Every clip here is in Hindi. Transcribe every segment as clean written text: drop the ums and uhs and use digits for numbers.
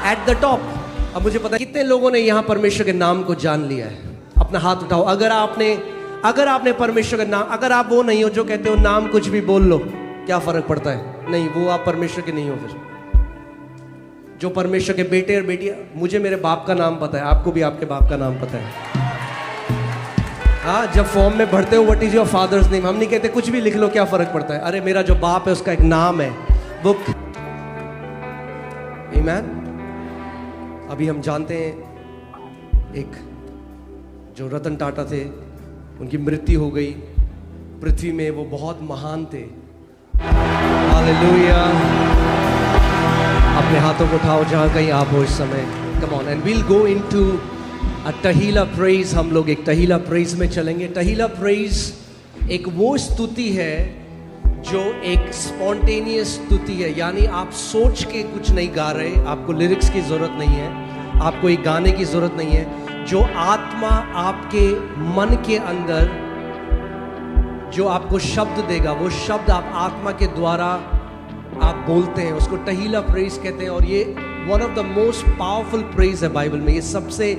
At the top. अब मुझे पता है कितने लोगों ने यहाँ परमेश्वर के नाम को जान लिया है। अपना हाथ उठाओ अगर आपने परमेश्वर का नाम, अगर आप वो नहीं हो जो कहते हो नाम कुछ भी बोल लो क्या फर्क पड़ता है, नहीं, वो आप परमेश्वर के नहीं हो। फिर जो परमेश्वर के बेटे और बेटियां, मुझे मेरे बाप का नाम पता है, आपको भी आपके बाप का नाम पता है। हाँ, जब फॉर्म में भरते हो what is your father's name, हम नहीं कहते कुछ भी लिख लो क्या फर्क पड़ता है। अरे मेरा जो बाप है उसका एक नाम है, वो आमीन। अभी हम जानते हैं एक जो रतन टाटा थे, उनकी मृत्यु हो गई। पृथ्वी में वो बहुत महान थे। हालेलुया। अपने हाथों को उठाओ जहां कहीं आप हो इस समय। Come on and we'll go into a टहीला प्रेज। हम लोग एक टहीला प्रेज में चलेंगे। टहीला प्रेज एक वो स्तुति है जो एक स्पॉन्टेनियस स्तुति है, यानी आप सोच के कुछ नहीं गा रहे, आपको लिरिक्स की जरूरत नहीं है, आपको एक गाने की जरूरत नहीं है। जो आत्मा आपके मन के अंदर जो आपको शब्द देगा, वो शब्द आप आत्मा के द्वारा आप बोलते हैं, उसको टहीला प्रेज कहते हैं। और ये one of the most powerful praise है बाइबल में। ये सबसे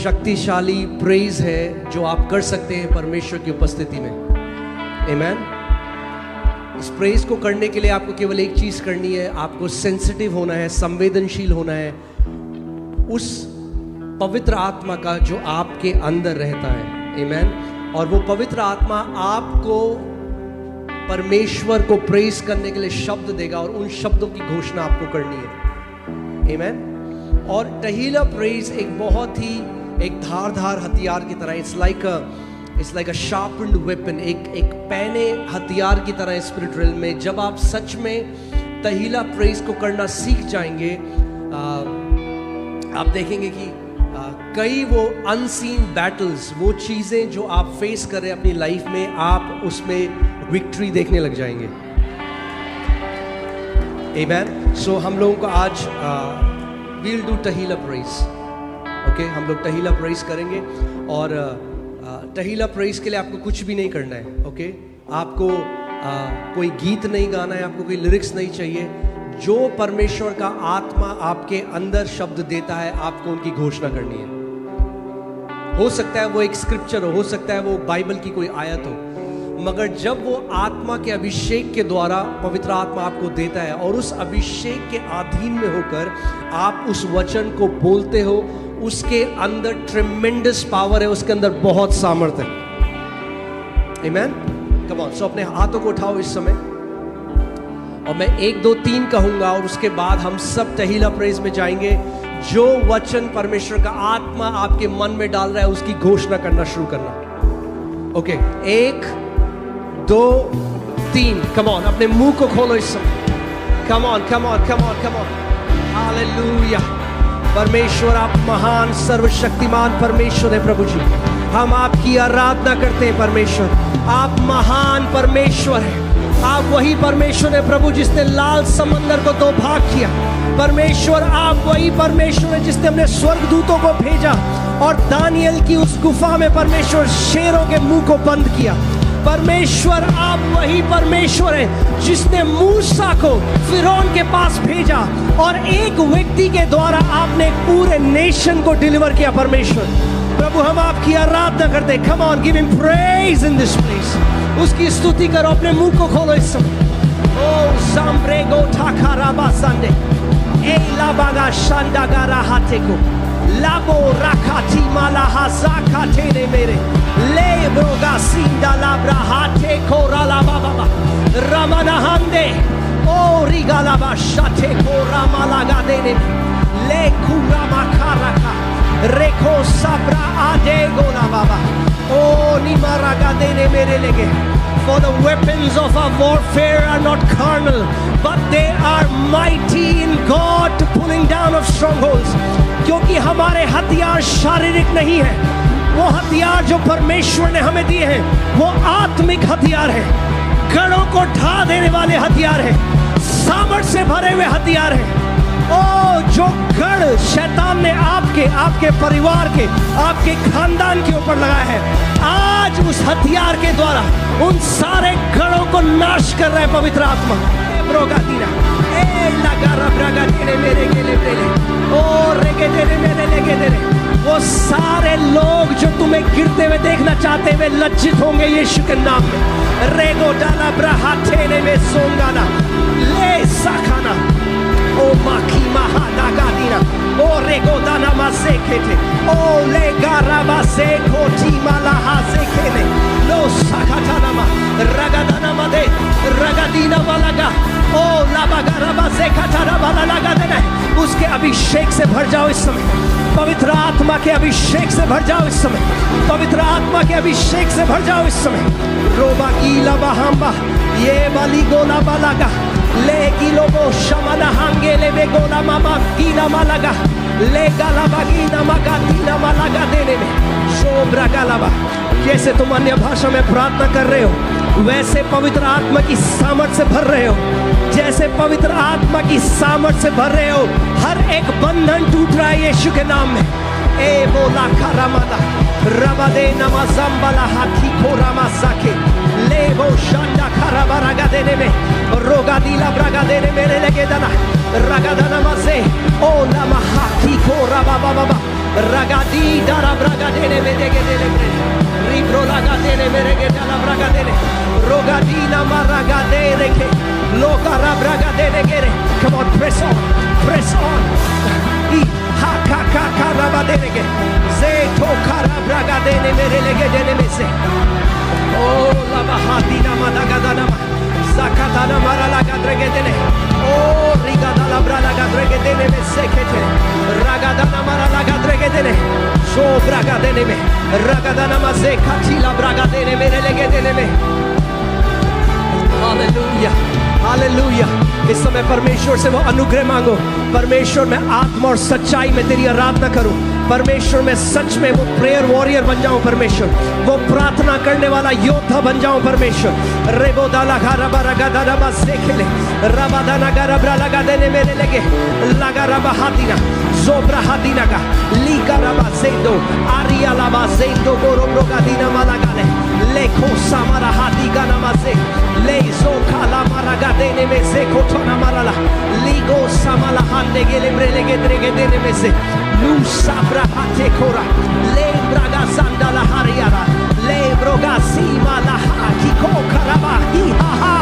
शक्तिशाली प्रेज है जो आप कर सकते हैं परमेश्वर की उपस्थिति में। आमीन। इस प्रेज को करने के लिए आपको केवल एक चीज करनी है, आपको सेंसिटिव होना है, संवेदनशील होना है उस पवित्र आत्मा का जो आपके अंदर रहता है। आमीन। और वो पवित्र आत्मा आपको परमेश्वर को प्रेज करने के लिए शब्द देगा और उन शब्दों की घोषणा आपको करनी है। आमीन। और टहीला प्रेज एक बहुत ही एक धारदार हथियार की तरह, it's like a sharpened weapon, एक पैने हथियार की तरह स्पिरिट रियल में। जब आप सच में टहीला प्रेज को करना सीख जाएंगे, आप देखेंगे कि कई वो अनसीन बैटल्स, वो चीजें जो आप फेस कर रहे हैं अपनी लाइफ में, आप उसमें विक्ट्री देखने लग जाएंगे। आमीन। सो हम लोगों को आज वील डू टहीला प्रेज। ओके, हम लोग टहीला प्रेज करेंगे। और टहीला प्रेज के लिए आपको कुछ भी नहीं करना है। ओके, आपको कोई गीत नहीं गाना है, आपको कोई लिरिक्स नहीं चाहिए। जो परमेश्वर का आत्मा आपके अंदर शब्द देता है, आपको उनकी घोषणा करनी है। हो सकता है वो एक स्क्रिप्चर हो सकता है वो बाइबल की कोई आयत हो, मगर जब वो आत्मा के अभिषेक के द्वारा पवित्र आत्मा आपको देता है और उस अभिषेक के अधीन में होकर आप उस वचन को बोलते हो, उसके अंदर ट्रेमेंडस पावर है, उसके अंदर बहुत सामर्थ्य है। आमीन। Come on. सो अपने हाथों को उठाओ इस समय और मैं 1 2 3 कहूंगा और उसके बाद हम सब टहीला प्रेज में जाएंगे। जो वचन परमेश्वर का आत्मा आपके मन में डाल रहा है उसकी घोषणा करना शुरू करना। ओके, 1 2 3। कम ऑन, अपने मुंह को खोलो इस समय। Come on come on come on come on. Hallelujah. परमेश्वर आप महान सर्वशक्तिमान परमेश्वर है। प्रभु जी, हम आपकी आराधना करते हैं। परमेश्वर आप महान परमेश्वर हैं। आप वही परमेश्वर है प्रभु जिसने लाल समंदर को 2 भाग किया। परमेश्वर आप वही परमेश्वर है जिसने अपने स्वर्गदूतों को भेजा और दानियल की उस गुफा में परमेश्वर शेरों के मुंह को बंद किया। परमेश्वर आप वही परमेश्वर है जिसने मूसा को फिरौन के पास भेजा और एक व्यक्ति के द्वारा आपने पूरे नेशन को डिलीवर किया। परमेश्वर प्रभु, हम आपकी आराधना करते हैं। Come on, give him praise in this place. उसकी स्तुति करो, अपने मुंह को खोलो इस समय। ओ सांब्रेगो ठाकाराबा संडे ए लाबागा शांडागारा हाथे को लाबो राखाती माला हाजाका तेरे मेरे ले ब्रोगा सिंदा लाब्रा हाथे कोराला बाबा रमना हंदे ओ रिगाला बाशाथे कोरामा लगा देने ले कुरामा खाराका रेखो sabra adego la baba oh ni maraga dene mere lege for the weapons of our warfare are not carnal but they are mighty in God to pulling down of strongholds क्योंकि हमारे हथियार शारीरिक नहीं है वो हथियार जो परमेश्वर ने हमें दिए हैं वो आत्मिक हथियार है गढ़ों को ढा देने वाले हथियार है सामर्थ से भरे हुए हथियार है ओ जो गढ़ शैतान ने आपके परिवार के आपके खानदान के ऊपर लगाया है आज उस हथियार के द्वारा उन सारे गढ़ों को नाश कर रहा है पवित्र आत्मा ब्रोगातीना ए लगा रब्रागा तेरे मेरे गेले ब्रेले ओ चाहते हुए लज्जित होंगे यीशु के नाम में। रेगो डाला ब्राहाटेने में सोंगाना ले साखाना ओ माकी महादागादीना ओ रेगो दाना मासे खेते ओ ले गाराबा से कोटी मालाहा से खेले लो साखाताना मा रगादाना मदे रगादीना वालागा ओ लाबागाराबा से खाताना वाला लगा देना। उसके अभिषेक से भर जाओ इस समय, पवित्र आत्मा के अभिषेक से भर जाओ इस समय, पवित्र आत्मा के अभिषेक से भर जाओ इस समय। रोबा गीला बहाम्बा ये बाली गोला बालागा ले गिलो बो शमना हांगे ले बे गोला मामा कीना मालागा ले गाला बागीना मगा तीना मालागा देने में शोभरा गालाबा। जैसे तुम अन्य भाषा में प्रार्थना कर रहे हो वैसे पवित्र आत्मा की सामर्थ से भर रहे हो, जैसे पवित्र आत्मा की सामर्थ से भर रहे हो। हर एक बंधन टूट रहा है यीशु के नाम में। ए बोला करामादा रबादे नमाजंबला हाथी को रामासाके ले वो शांडा खराबा रगा देने में रोगा दीला ब्रागा देने मेरे लगे दना रगा दना मसे ओ लमा हाथी को राबा बाबा रगा दी दारा ब्रागा देने में देगे देने में रिब्रो लगा देने मेरे के दारा ब्रागा देने रोगा दी नमा रगा दे रेखे लोका राब्रागा देने के रे। Come on, press on, press on. हा का का का रबा देने के से तो खरा ब्रागा देने मेरे लगे देने में से ओ लबा हाथी नमा लगा दाना ज़काता नमा लगा द्रेगे देने ओ रिगा दाला ब्रा लगा द्रेगे देने में से खेते रगा दाना मारा लगा द्रेगे देने शो ब्रागा देने में रगा दाना मा से खाचीला ब्रागा देने मेरे लगे देने में। Hallelujah hallelujah. इस समय परमेश्वर से वो अनुग्रह मांगो, परमेश्वर में आत्मा और सच्चाई में तेरी आराधना करूं, परमेश्वर में सच में वो प्रेयर वॉरियर बन जाऊं, परमेश्वर वो प्रार्थना करने वाला योद्धा बन जाऊं परमेश्वर। रेबो दाला घारा रगा दाना बस देखेले रबा दाना गारा लगा देने मेरे लगे लगा रबा हादीना जोब्रा हादीना का लीका रबा सेंदो आरिया लाबा सेंदो गोरो रोगा दीना माला गाने लेखो सामारा हादी का नमाज़े ले जो खाला मारा गा देने में से कोठो ना मारा ला लीगो सामाला हांडे गेले ब्रेलेगे द्रेगे देने में से लू साब्रा हाथे खोरा ले ब्रागा सांडाला हारियारा ले ब्रोगा सीमा ला हाकी को खराबा ही हा हा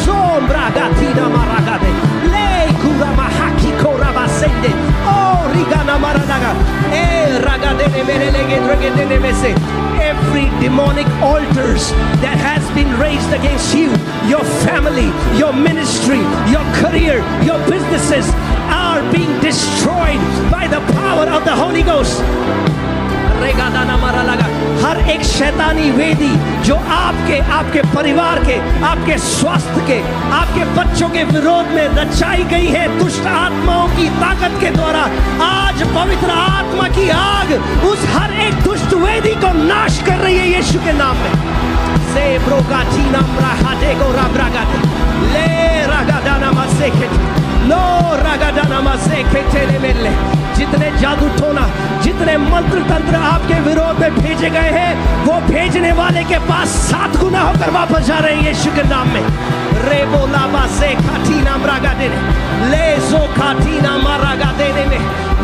जोम ब्रागा तीना मारा गा दे ले कुरा मा हाकी खोरा बा सेंडे ओ रिगाना मारा लगा ए रागा देने मेरे लेगे द्रेगे देने में से every demonic altars that has been raised against you, your family, your ministry, your career, your businesses are being destroyed by the power of the Holy Ghost. हर एक शैतानी वेदी जो आपके परिवार के, आपके स्वास्थ्य के, आपके बच्चों के विरोध में रचाई गई है दुष्ट आत्माओं की ताकत के द्वारा, आज पवित्र आत्मा की आग उस हर एक दुष्ट वेदी को नाश कर रही है यीशु के नाम में। से ब्रोगाटीना ब्राहादे गो राब्रागादे ले रागादाना मसेकेट लो रागादाना मसेकेटेले मेले। जितने जादू टोना, जितने मंत्र तंत्र आपके विरोध में भेजे गए हैं वो भेजने वाले के पास 7 गुना होकर वापस जा रहे हैं यीशु के नाम में। रेबो लाबा से खाटीना ब्रागा देने ले जो खाटीना मारागा देने में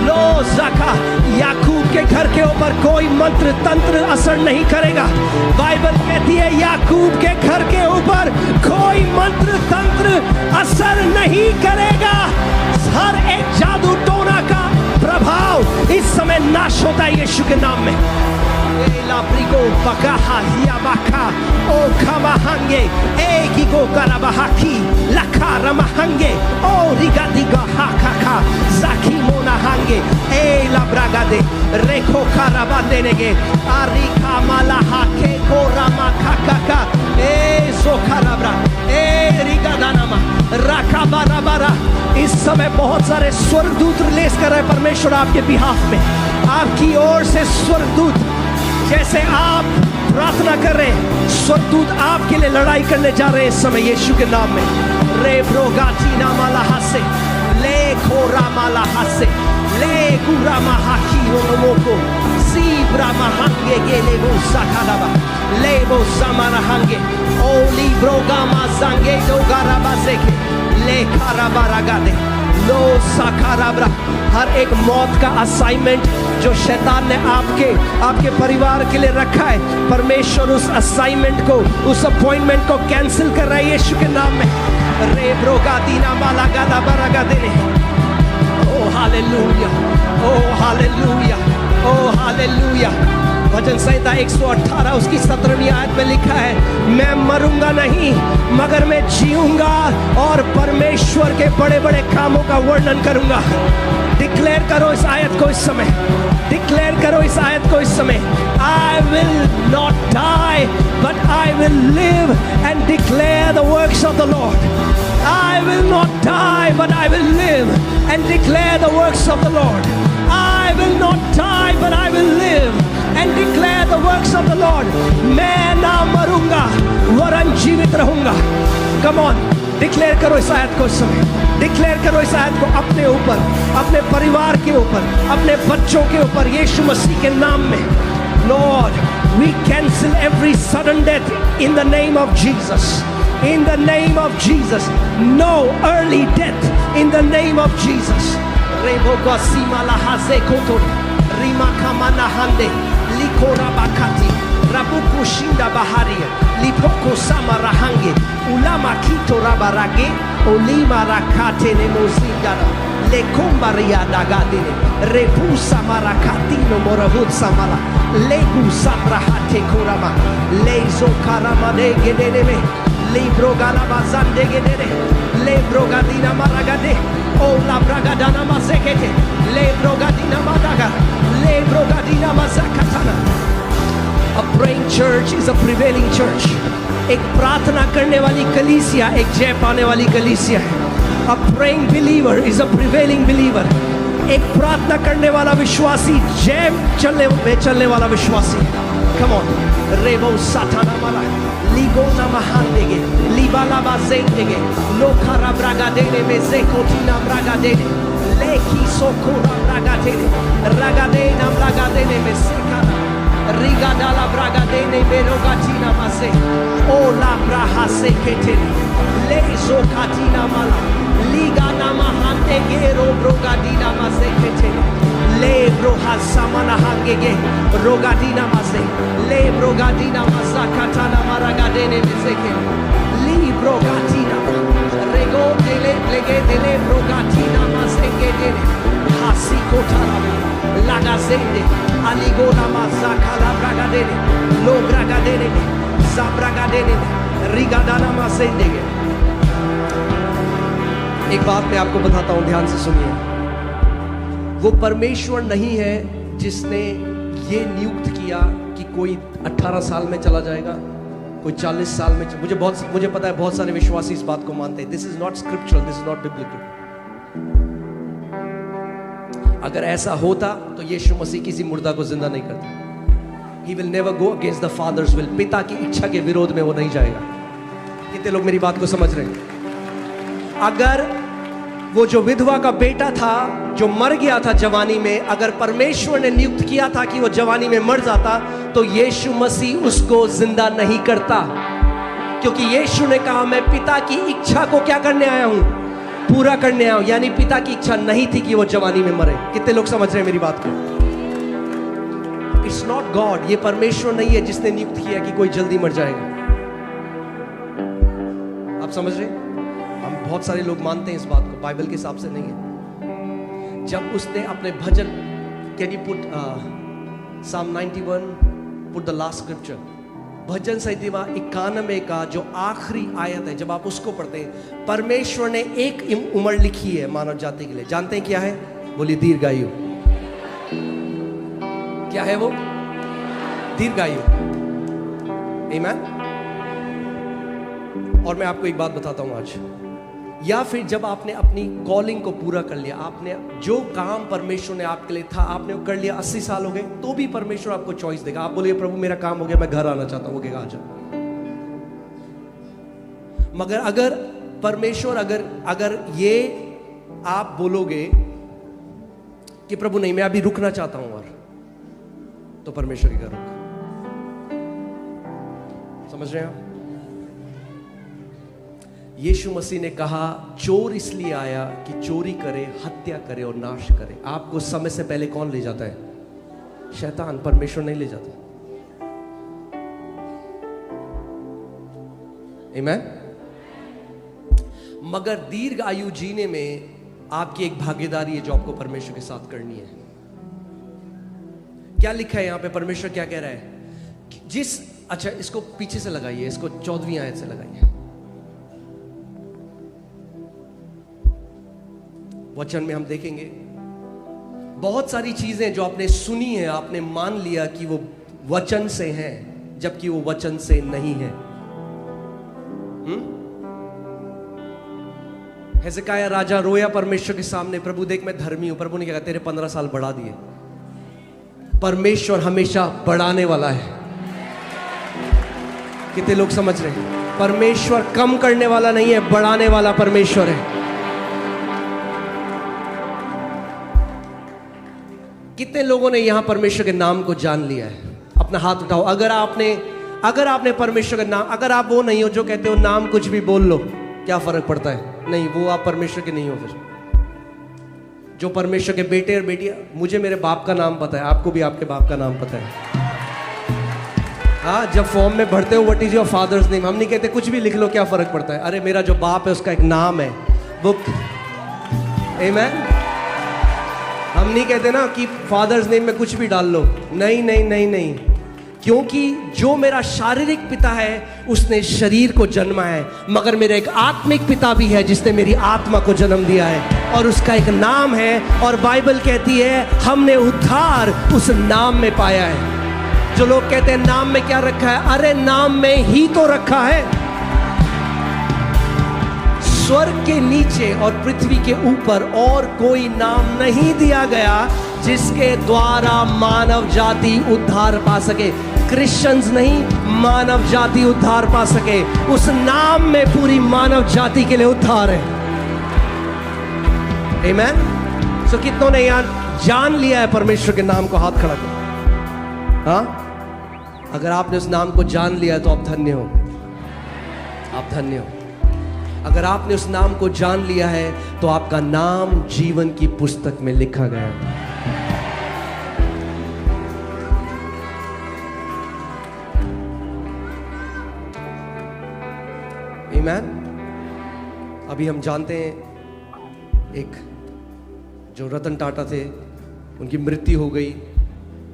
लो ज़का याकूब के घर के ऊपर कोई मंत्र तंत्र असर नहीं करेगा। बाइबल कहती है याकूब के घर के ऊपर कोई मंत्र तंत्र असर नहीं करेगा। हर एक जादू टोना का प्रभाव इस समय नाश होता है यीशु के नाम में। लाब्रिगो बकाहा हियाबाका ओ खमाहंगे एकिगो कराबाहाकी लखा रमाहंगे ओ रिगादिगा हाकाका जाकी मोनाहंगे ए लाब्रागादे रेखो कराबा देनेगे आरिका मालाहाके को रामा खाकाका ए सोखाराब्रा ए रिगादानामा राकाबाराबारा। इस समय बहुत सारे स्वर्गदूत रिलीज कर रहे हैं परमेश्वर आपके बिहाफ में, आपकी ओर से स्वर्गदूत जैसे आप प्रार्थना कर रहे हैं स्वर्गदूत आपके लिए लड़ाई करने जा रहे हैं इस समय यीशु के नाम में। रे ब्रोगाटीना माला हसे ले खोरा माला हसे ले गुरा महाकी रोमोको सीब्रा महांगे गेले वो साखालाबा ले वो समाना हंगे ओ लिब्रोगा मासंगे दो गाराबा सेके ले खाराबा रगादे लो साकाराब्रा, हर एक मौत का असाइनमेंट जो शैतान ने आपके परिवार के लिए रखा है, परमेश्वर उस असाइनमेंट को, उस अपॉइंटमेंट को कैंसिल कर रहा है यीशु के नाम में। रे ब्रोगा दीना माला गाला बरागा देने। ओ हालेलुया, ओ हालेलुया, ओ हालेलुया। भजन संहिता 118 उसकी 17वीं आयत में लिखा है, मैं मरूंगा नहीं मगर मैं जीऊंगा और परमेश्वर के बड़े बड़े कामों का वर्णन करूंगा। डिक्लेयर करो इस आयत को इस समय, डिक्लेयर करो इस आयत को इस समय। I will not die but I will live and declare the works of the Lord. I will not die but I will live and declare the works of the Lord. I will not die but I will live and declare the works of the Lord. मैं ना मरूंगा वरन जीवित रहूंगा। Come on, डिक्लेयर करो इस आयत को इस समय, डिक्लेयर करो इस आयत को अपने ऊपर, अपने परिवार के ऊपर, अपने बच्चों के ऊपर, यीशु मसीह के नाम में। Lord, we cancel every sudden death in the name of Jesus. In the name of Jesus, no early death in the name of Jesus. Rebo gosima la haze koto, rima kamana hande, likora bakati, rabuku shinda bahari, lipoko sama rahange, ulama kito rabarage, olima rakate ne mozingara, lekomba riada gadine, rebu sama rakatino moravut samala, legu sabrahate kurama, lezo karama de gedene. Libro galabazande gedere, libro gadina maragade, o la bragadana mazekete, libro gadina madaga, libro gadina mazakatana. A praying church is a prevailing church. एक प्रार्थना करने वाली कलीसिया एक जय पाने वाली कलीसिया है। A praying believer is a prevailing believer. एक प्रार्थना करने वाला विश्वासी जय चलने वाला विश्वासी। Come on, रेबो साताना माला, लिगो नमहांदेगे, लिबाला बाजेंदेगे, लोकारा ब्रागादेने में ज़ेकोटीना ब्रागादेने, लेकी सोकोरा ब्रागादेने, रागादेना ब्रागादेने में सेकारा, रिगादाला ब्रागादेने में रोगाटीना मासे, ओला ब्राहासे केटेने, ले ज़ोकाटीना माला, लिगा नमहांदेगे रो ब्रोगादीना मासे केटेने, ले ब्रोहाsamana hangege, rogadina maze, le brogadina maza katana maragadene mezeke, li brogatina, rego dele plege dele brogatina mazenge dele, hasikotara, lagazende, aligona maza kala bragadene, lo bragadene, zabragadene, rigadana mazendege। एक बात मैं आपको बताता हूं, ध्यान से सुनिए। वो परमेश्वर नहीं है जिसने ये नियुक्त किया कि कोई 18 साल में चला जाएगा, कोई 40 साल में। मुझे पता है बहुत सारे विश्वासी इस बात को मानते हैं। This is not scriptural, this is not biblical. अगर ऐसा होता तो यीशु मसीह किसी मुर्दा को जिंदा नहीं करता। He will never go against the Father's will. पिता की इच्छा के विरोध में वो नहीं जाएगा। कितने लोग मेरी बात को समझ रहे हैं? अगर वो जो विधवा का बेटा था जो मर गया था जवानी में, अगर परमेश्वर ने नियुक्त किया था कि वो जवानी में मर जाता, तो यीशु मसीह उसको जिंदा नहीं करता, क्योंकि यीशु ने कहा मैं पिता की इच्छा को क्या करने आया हूं, पूरा करने आया हूं। यानी पिता की इच्छा नहीं थी कि वो जवानी में मरे। कितने लोग समझ रहे हैं मेरी बात को? इट्स नॉट गॉड, ये परमेश्वर नहीं है जिसने नियुक्त किया कि कोई जल्दी मर जाएगा। आप समझ रहे हैं? हम बहुत सारे लोग मानते हैं इस बात को, बाइबल के हिसाब से नहीं है। जब उसने अपने भजन, can you put Psalm 91, put the last scripture, भजन संहिता 91 का जो आखिरी आयत है, जब आप उसको पढ़ते हैं, परमेश्वर ने एक उम्र लिखी है मानव जाति के लिए। जानते हैं क्या है? बोलिए दीर्घायु। क्या है वो? दीर्घायु। आमीन। और मैं आपको एक बात बताता हूं आज, या फिर जब आपने अपनी कॉलिंग को पूरा कर लिया, आपने जो काम परमेश्वर ने आपके लिए था आपने वो कर लिया, 80 साल हो गए, तो भी परमेश्वर आपको चॉइस देगा। आप बोलिए प्रभु मेरा काम हो गया, मैं घर आना चाहता हूं, वो कहेगा आजा। मगर अगर परमेश्वर अगर ये आप बोलोगे कि प्रभु नहीं मैं अभी रुकना चाहता हूं, और तो परमेश्वर की रुक। समझ रहे हैं आप? यीशु मसीह ने कहा चोर इसलिए आया कि चोरी करे, हत्या करे और नाश करे। आपको समय से पहले कौन ले जाता है? शैतान, परमेश्वर नहीं ले जाता। आमीन। मगर दीर्घ आयु जीने में आपकी एक भागीदारी है जो आपको परमेश्वर के साथ करनी है। क्या लिखा है यहां पे? परमेश्वर क्या कह रहा है? अच्छा इसको पीछे से लगाइए, इसको 14वीं आयत से लगाइए। वचन में हम देखेंगे बहुत सारी चीजें जो आपने सुनी है, आपने मान लिया कि वो वचन से हैं, जबकि वो वचन से नहीं है। हिजकिय्याह राजा रोया परमेश्वर के सामने, प्रभु देख मैं धर्मी हूं। प्रभु ने क्या कहा? तेरे 15 साल बढ़ा दिए। परमेश्वर हमेशा बढ़ाने वाला है। कितने लोग समझ रहे हैं? परमेश्वर कम करने वाला नहीं है, बढ़ाने वाला परमेश्वर है। कितने लोगों ने यहां परमेश्वर के नाम को जान लिया है? अपना हाथ उठाओ। अगर आपने परमेश्वर का नाम, अगर आप वो नहीं हो जो कहते हो नाम कुछ भी बोल लो, क्या फर्क पड़ता है? नहीं, वो आप परमेश्वर के नहीं हो। फिर जो परमेश्वर के बेटे और बेटियां, मुझे मेरे बाप का नाम पता है, आपको भी आपके बाप का नाम पता है। हाँ, जब फॉर्म में भरते हो what is your father's name, हम नहीं कहते कुछ भी लिख लो, क्या फर्क पड़ता है? अरे मेरा जो बाप है उसका एक नाम है, वो आमीन। हम नहीं कहते ना कि फादर्स नेम में कुछ भी डाल लो। नहीं नहीं नहीं नहीं, क्योंकि जो मेरा शारीरिक पिता है उसने शरीर को जन्मा है, मगर मेरा एक आत्मिक पिता भी है जिसने मेरी आत्मा को जन्म दिया है, और उसका एक नाम है। और बाइबल कहती है हमने उद्धार उस नाम में पाया है। जो लोग कहते हैं नाम में क्या रखा है, अरे नाम में ही तो रखा है। स्वर्ग के नीचे और पृथ्वी के ऊपर और कोई नाम नहीं दिया गया जिसके द्वारा मानव जाति उद्धार पा सके। क्रिश्चियंस नहीं, मानव जाति उद्धार पा सके। उस नाम में पूरी मानव जाति के लिए उद्धार है। आमीन। सो कितनों ने यहां जान लिया है परमेश्वर के नाम को? हाथ खड़ा करो। हाँ, अगर आपने उस नाम को जान लिया है तो आप धन्य हो, आप धन्य हो। अगर आपने उस नाम को जान लिया है तो आपका नाम जीवन की पुस्तक में लिखा गया है। आमीन। अभी हम जानते हैं एक जो रतन टाटा थे, उनकी मृत्यु हो गई।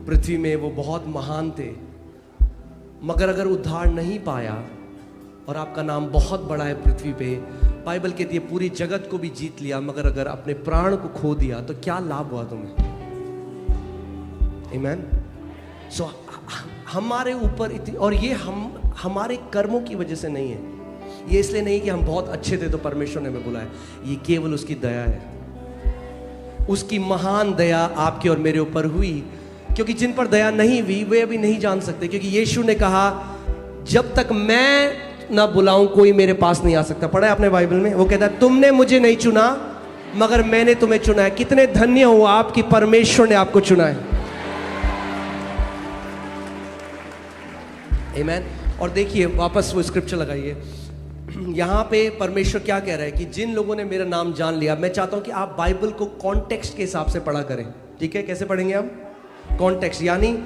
पृथ्वी में वो बहुत महान थे, मगर अगर उद्धार नहीं पाया और आपका नाम बहुत बड़ा है पृथ्वी पे, बाइबल कहती है पूरी जगत को भी जीत लिया, मगर अगर अपने प्राण को खो दिया तो क्या लाभ हुआ तुम्हें? आमीन। सो हमारे ऊपर और ये हमारे कर्मों की वजह से नहीं है। ये इसलिए नहीं कि हम बहुत अच्छे थे तो परमेश्वर ने हमें बुलाया। ये केवल उसकी दया है। उसकी महान दया आपके और मेरे ऊपर हुई, क्योंकि जिन पर दया नहीं हुई वे अभी नहीं जान सकते। क्योंकि यीशु ने कहा जब तक मैं ना बुलाऊं कोई मेरे पास नहीं आ सकता। पढ़ा है आपने बाइबल में? वो कहता है तुमने मुझे नहीं चुना मगर मैंने तुम्हें चुना है। कितने धन्य हो आप कि परमेश्वर ने आपको चुना है। आमीन। और देखिए वापस वो स्क्रिप्चर लगाइए। यहाँ पे परमेश्वर क्या कह रहा है कि जिन लोगों ने मेरा नाम जान लिया, मैं चाहता हूं कि आप बाइबल को कॉन्टेक्स्ट के हिसाब से पढ़ा करें। ठीक है? कैसे पढ़ेंगे हम? कॉन्टेक्स्ट, यानी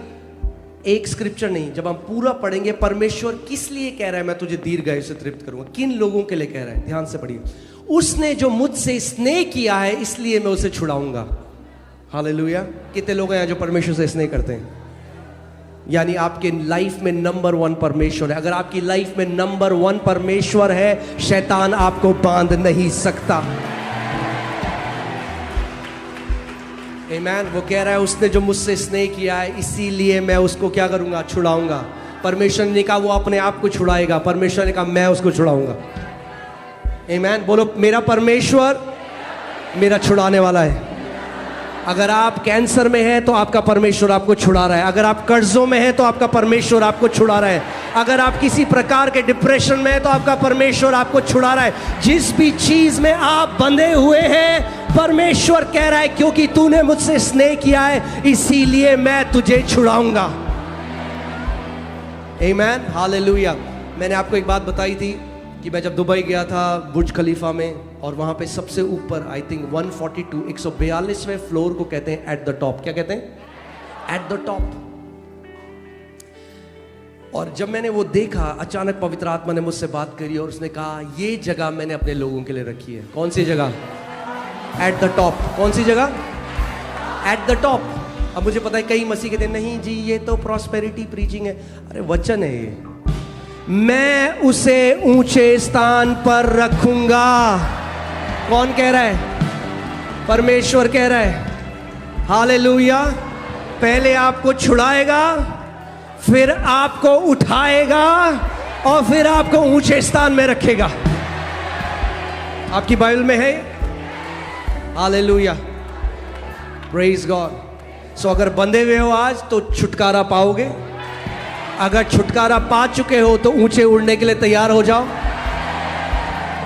एक स्क्रिप्चर नहीं। जब हम पूरा पढ़ेंगे परमेश्वर किस लिए कह रहा है मैं तुझे दीर्घायु से तृप्त करूंगा, किन लोगों के लिए कह रहा है, ध्यान से पढ़िए। उसने जो मुझसे स्नेह किया है इसलिए मैं उसे छुड़ाऊंगा। हालेलुया। कितने लोग हैं जो परमेश्वर से स्नेह करते हैं? यानी आपके लाइफ में नंबर 1 परमेश्वर है। अगर आपकी लाइफ में नंबर 1 परमेश्वर है, शैतान आपको बांध नहीं सकता। आमीन। वो कह रहा है उसने जो मुझसे स्नेह किया है इसीलिए मैं उसको क्या करूंगा? छुड़ाऊंगा। परमेश्वर ने कहा वो अपने आप को छुड़ाएगा, परमेश्वर ने कहा मैं उसको छुड़ाऊंगा। आमीन। बोलो मेरा परमेश्वर मेरा छुड़ाने वाला है। अगर आप कैंसर में हैं तो आपका परमेश्वर आपको छुड़ा रहा है। अगर आप कर्जों में हैं तो आपका परमेश्वर आपको छुड़ा रहा है। अगर आप किसी प्रकार के डिप्रेशन में हैं तो आपका परमेश्वर आपको छुड़ा रहा है। जिस भी चीज में आप बंधे हुए हैं परमेश्वर कह रहा है क्योंकि तूने मुझसे स्नेह किया है इसीलिए मैं तुझे छुड़ाऊंगा। आमीन। हालेलुया। मैंने आपको एक बात बताई थी कि मैं जब दुबई गया था बुर्ज खलीफा में, और वहाँ पे सबसे ऊपर आई थिंक 142 142वें फ्लोर को कहते हैं एट द टॉप। क्या कहते हैं? At the top. और जब मैंने वो देखा, अचानक पवित्र आत्मा ने मुझसे बात करी और उसने कहा ये जगह मैंने अपने लोगों के लिए रखी है। कौन सी जगह? At the top. कौन सी जगह? At the top. अब मुझे पता है कई मसीह कहते हैं नहीं जी ये तो प्रॉस्पेरिटी प्रीचिंग है। अरे वचन है ये, मैं उसे ऊंचे स्थान पर रखूंगा। कौन कह रहा है? परमेश्वर कह रहा है। हालेलुया। पहले आपको छुड़ाएगा, फिर आपको उठाएगा और फिर आपको ऊंचे स्थान में रखेगा। आपकी बाइबल में है। Hallelujah, praise God. सो अगर बंधे हुए हो आज तो छुटकारा पाओगे। अगर छुटकारा पा चुके हो तो ऊंचे उड़ने के लिए तैयार हो जाओ।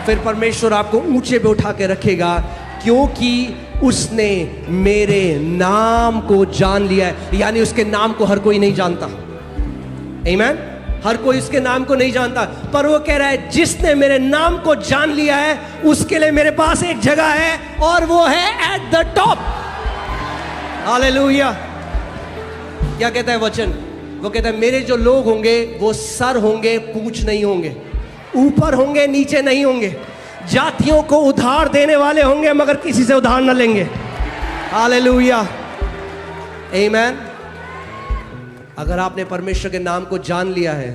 फिर परमेश्वर आपको ऊंचे पे उठा के रखेगा, क्योंकि उसने मेरे नाम को जान लिया है। यानी उसके नाम को हर कोई नहीं जानता। आमीन। हर कोई उसके नाम को नहीं जानता, पर वो कह रहा है जिसने मेरे नाम को जान लिया है उसके लिए मेरे पास एक जगह है, और वो है एट द टॉप। हालेलुया। क्या कहता है वचन? वो कहता है मेरे जो लोग होंगे वो सर होंगे, पूंछ नहीं होंगे, ऊपर होंगे नीचे नहीं होंगे, जातियों को उधार देने वाले होंगे मगर किसी से उधार न लेंगे। हालेलुया, आमीन। अगर आपने परमेश्वर के नाम को जान लिया है,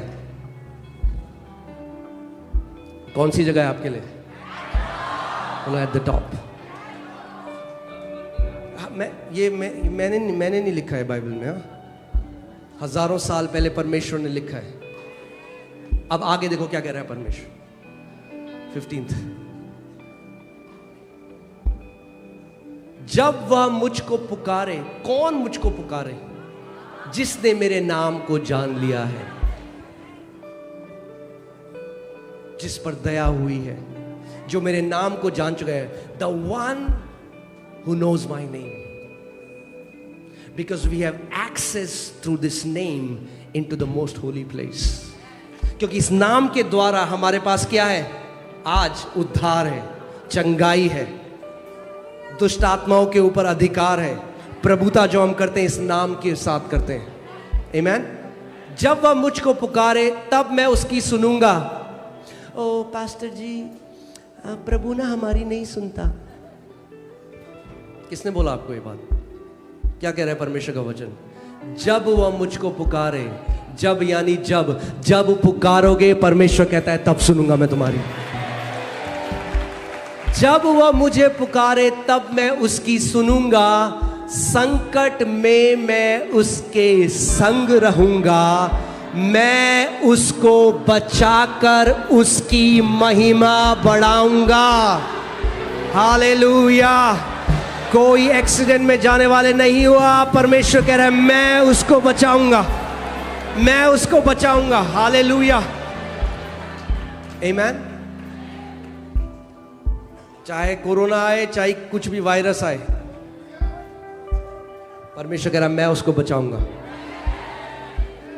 कौन सी जगह है आपके लिए? At the top. मैंने नहीं लिखा है बाइबल में। हाँ, हजारों साल पहले परमेश्वर ने लिखा है। अब आगे देखो क्या कह रहा है परमेश्वर। 15 जब वह मुझको पुकारे। कौन मुझको पुकारे? जिसने मेरे नाम को जान लिया है, जिस पर दया हुई है, जो मेरे नाम को जान चुका है। The one who knows my name, because we have access through this name into the most holy place. क्योंकि इस नाम के द्वारा हमारे पास क्या है? आज उद्धार है, चंगाई है, दुष्ट आत्माओं के ऊपर अधिकार है, प्रभुता जो हम करते हैं इस नाम के साथ करते हैं। आमीन। जब वह मुझको पुकारे तब मैं उसकी सुनूंगा। ओ पास्टर जी, प्रभु ना हमारी नहीं सुनता। किसने बोला आपको ये बात? क्या कह रहा है परमेश्वर का वचन? जब वह मुझको पुकारे, जब यानी जब पुकारोगे परमेश्वर कहता है तब सुनूंगा मैं तुम्हारी। जब वह मुझे पुकारे तब मैं उसकी सुनूंगा, संकट में मैं उसके संग रहूंगा, मैं उसको बचाकर उसकी महिमा बढ़ाऊंगा। हालेलुया। कोई एक्सीडेंट में जाने वाले नहीं हुआ। परमेश्वर कह रहा है मैं उसको बचाऊंगा, मैं उसको बचाऊंगा। हालेलुया, आमीन। चाहे कोरोना आए, चाहे कुछ भी वायरस आए, परमेश्वर कह रहा है मैं उसको बचाऊंगा।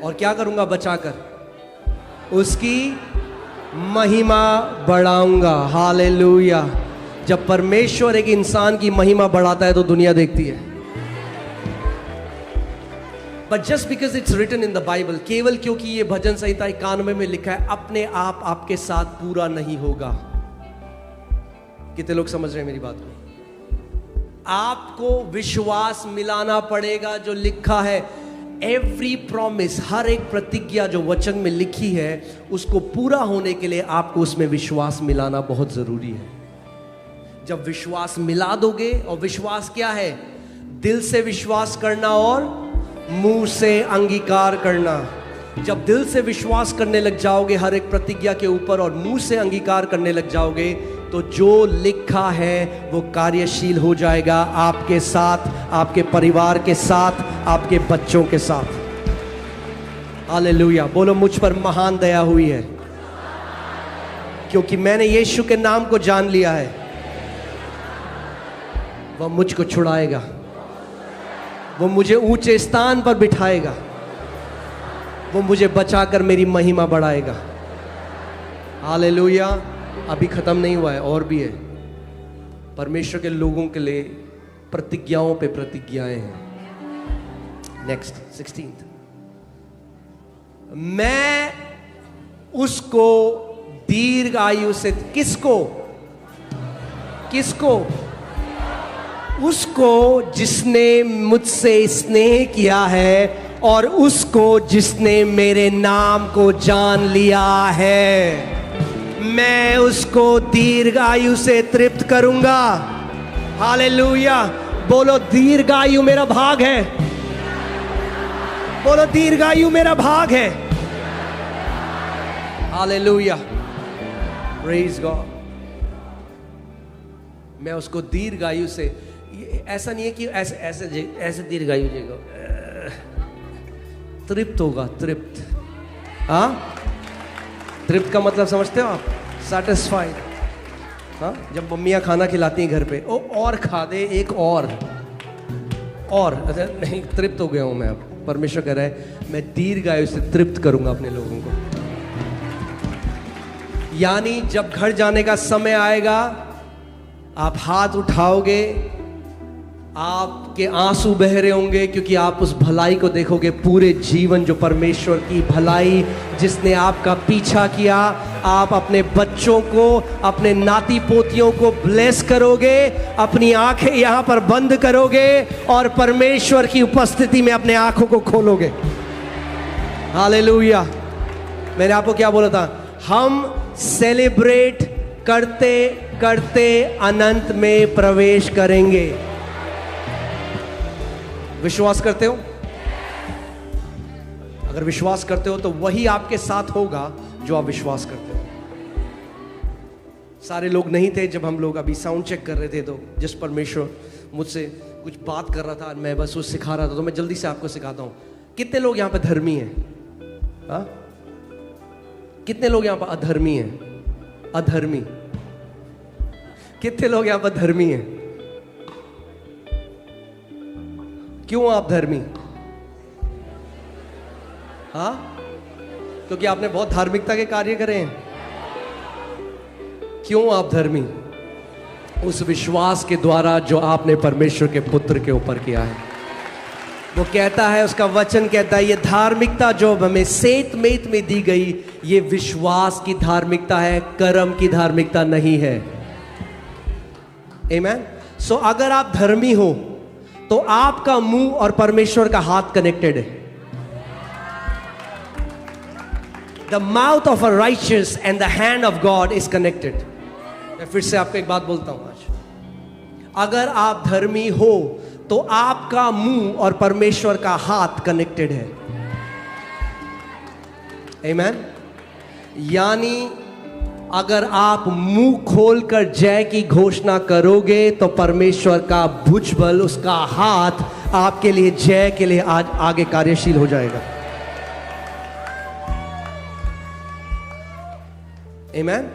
और क्या करूंगा? बचाकर उसकी महिमा बढ़ाऊंगा। हालेलुया। जब परमेश्वर एक इंसान की महिमा बढ़ाता है तो दुनिया देखती है। But just because it's written in the Bible, केवल क्योंकि ये भजन संहिता 91 में लिखा है, अपने आप आपके साथ पूरा नहीं होगा। कितने लोग समझ रहे हैं मेरी बात को? आपको विश्वास मिलाना पड़ेगा जो लिखा है। एवरी प्रॉमिस, हर एक प्रतिज्ञा जो वचन में लिखी है, उसको पूरा होने के लिए आपको उसमें विश्वास मिलाना बहुत जरूरी है। जब विश्वास मिला दोगे, और विश्वास क्या है? दिल से विश्वास करना और मुंह से अंगीकार करना। जब दिल से विश्वास करने लग जाओगे हर एक प्रतिज्ञा के ऊपर, और मुंह से अंगीकार करने लग जाओगे, तो जो लिखा है वो कार्यशील हो जाएगा आपके साथ, आपके परिवार के साथ, आपके बच्चों के साथ। हालेलुया। बोलो मुझ पर महान दया हुई है, क्योंकि मैंने यीशु के नाम को जान लिया है। वह मुझको छुड़ाएगा, वो मुझे ऊंचे स्थान पर बिठाएगा, वो मुझे बचाकर मेरी महिमा बढ़ाएगा। हालेलुया। अभी खत्म नहीं हुआ है, और भी है। परमेश्वर के लोगों के लिए प्रतिज्ञाओं पे प्रतिज्ञाएं हैं। नेक्स्ट 16। मैं उसको दीर्घ आयु से, किसको? उसको जिसने मुझसे स्नेह किया है और उसको जिसने मेरे नाम को जान लिया है, मैं उसको दीर्घ आयु से तृप्त करूंगा। हालेलुया। बोलो दीर्घ आयु मेरा भाग है। बोलो दीर्घ आयु मेरा भाग है। हालेलुया। Praise God. मैं उसको दीर्घ आयु से, ऐसा नहीं है कि ऐसे दीर्घ आयु जीगा, तृप्त होगा, तृप्त। हाँ, तृप्त का मतलब समझते हो आप? सैटिस्फाइड। हाँ, जब मम्मियाँ खाना खिलाती हैं घर पे, ओ और खा दे, एक और अच्छा नहीं, तृप्त हो गया हूँ मैं अब। परमेश्वर कह रहा है मैं दीर्घ आयु से तृप्त करूंगा अपने लोगों को। यानी जब घर जाने का समय आएगा, आप हाथ उठाओगे, आपके आंसू बह रहे होंगे, क्योंकि आप उस भलाई को देखोगे पूरे जीवन, जो परमेश्वर की भलाई जिसने आपका पीछा किया। आप अपने बच्चों को, अपने नाती पोतियों को ब्लेस करोगे, अपनी आंखें यहां पर बंद करोगे और परमेश्वर की उपस्थिति में अपने आंखों को खोलोगे। हालेलुया। मैंने आपको क्या बोला था? हम सेलिब्रेट करते करते अनंत में प्रवेश करेंगे। विश्वास करते हो? अगर विश्वास करते हो तो वही आपके साथ होगा जो आप विश्वास करते हो। सारे लोग नहीं थे जब हम लोग अभी साउंड चेक कर रहे थे, तो जिस परमेश्वर मुझसे कुछ बात कर रहा था, मैं बस वो सिखा रहा था, तो मैं जल्दी से आपको सिखाता हूं। कितने लोग यहां पर धर्मी हैं? हाँ? कितने लोग यहां पर अधर्मी हैं? अधर्मी। कितने लोग यहां पर धर्मी हैं? क्यों आप धर्मी? हाँ, क्योंकि आपने बहुत धार्मिकता के कार्य करे हैं। क्यों आप धर्मी? उस विश्वास के द्वारा जो आपने परमेश्वर के पुत्र के ऊपर किया है। वो कहता है, उसका वचन कहता है, ये धार्मिकता जो हमें सेत मेत में दी गई, ये विश्वास की धार्मिकता है, कर्म की धार्मिकता नहीं है। आमेन। सो अगर आप धर्मी हो तो आपका मुंह और परमेश्वर का हाथ कनेक्टेड है। The mouth of a righteous and the hand of God is connected. मैं फिर से आपको एक बात बोलता हूं आज, अगर आप धर्मी हो तो आपका मुंह और परमेश्वर का हाथ कनेक्टेड है। आमेन। यानी अगर आप मुंह खोलकर जय की घोषणा करोगे तो परमेश्वर का भुजबल, उसका हाथ आपके लिए जय के लिए आज आगे कार्यशील हो जाएगा। आमेन।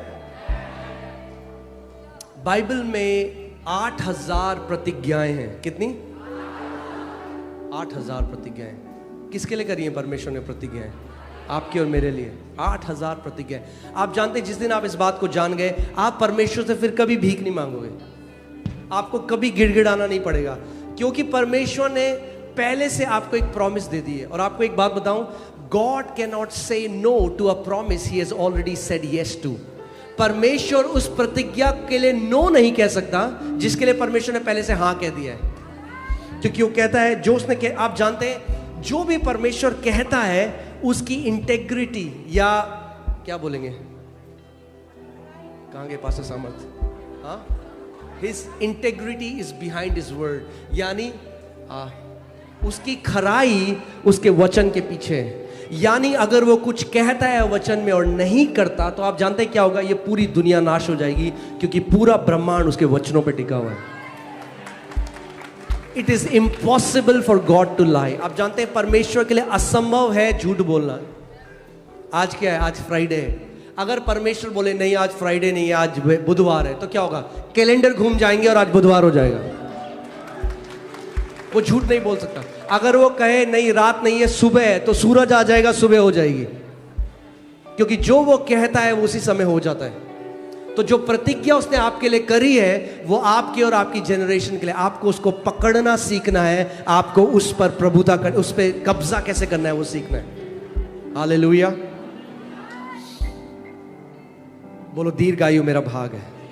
बाइबल में 8000 प्रतिज्ञाएं हैं। कितनी? 8000 प्रतिज्ञाएं। किसके लिए करी है परमेश्वर ने प्रतिज्ञाएं? आपके और मेरे लिए 8000 प्रतिज्ञाएं। आप जानते हैं, जिस दिन आप इस बात को जान गए, आप परमेश्वर से फिर कभी भीख नहीं मांगोगे। आपको कभी गिड़गिड़ाना नहीं पड़ेगा, क्योंकि परमेश्वर ने पहले से आपको एक प्रॉमिस दे दी है। और आपको एक बात बताऊं, God can not say no to a promise he has already said yes to. परमेश्वर उस प्रतिज्ञा के लिए नो नहीं कह सकता जिसके लिए परमेश्वर ने पहले से हाँ कह दिया है। क्योंकि वो कहता है, जो उसने आप जानते हैं, जो भी परमेश्वर कहता है उसकी इंटेग्रिटी, या क्या बोलेंगे, कहां गए पास्टर सामर्थ? हाँ, his integrity is behind his word. यानी उसकी खराई उसके वचन के पीछे है। यानी अगर वो कुछ कहता है वचन में और नहीं करता, तो आप जानते हैं क्या होगा? ये पूरी दुनिया नाश हो जाएगी, क्योंकि पूरा ब्रह्मांड उसके वचनों पे टिका हुआ है। It is impossible for God to lie. आप जानते हैं, परमेश्वर के लिए असंभव है झूठ बोलना। आज क्या है? आज फ्राइडे है। अगर परमेश्वर बोले नहीं आज फ्राइडे नहीं है, आज बुधवार है, तो क्या होगा? कैलेंडर घूम जाएंगे और आज बुधवार हो जाएगा। वो झूठ नहीं बोल सकता। अगर वो कहे नहीं रात नहीं है सुबह है, तो सूरज आ जाएगा, सुबह हो जाएगी। क्योंकि जो वो कहता है वो उसी समय हो जाता है। तो जो प्रतिज्ञा उसने आपके लिए करी है वो आपके और आपकी जनरेशन के लिए, आपको उसको पकड़ना सीखना है, आपको उस पर प्रभुता कर, उस पर कब्जा कैसे करना है वो सीखना है। हालेलुया। बोलो दीर्घायु मेरा भाग है।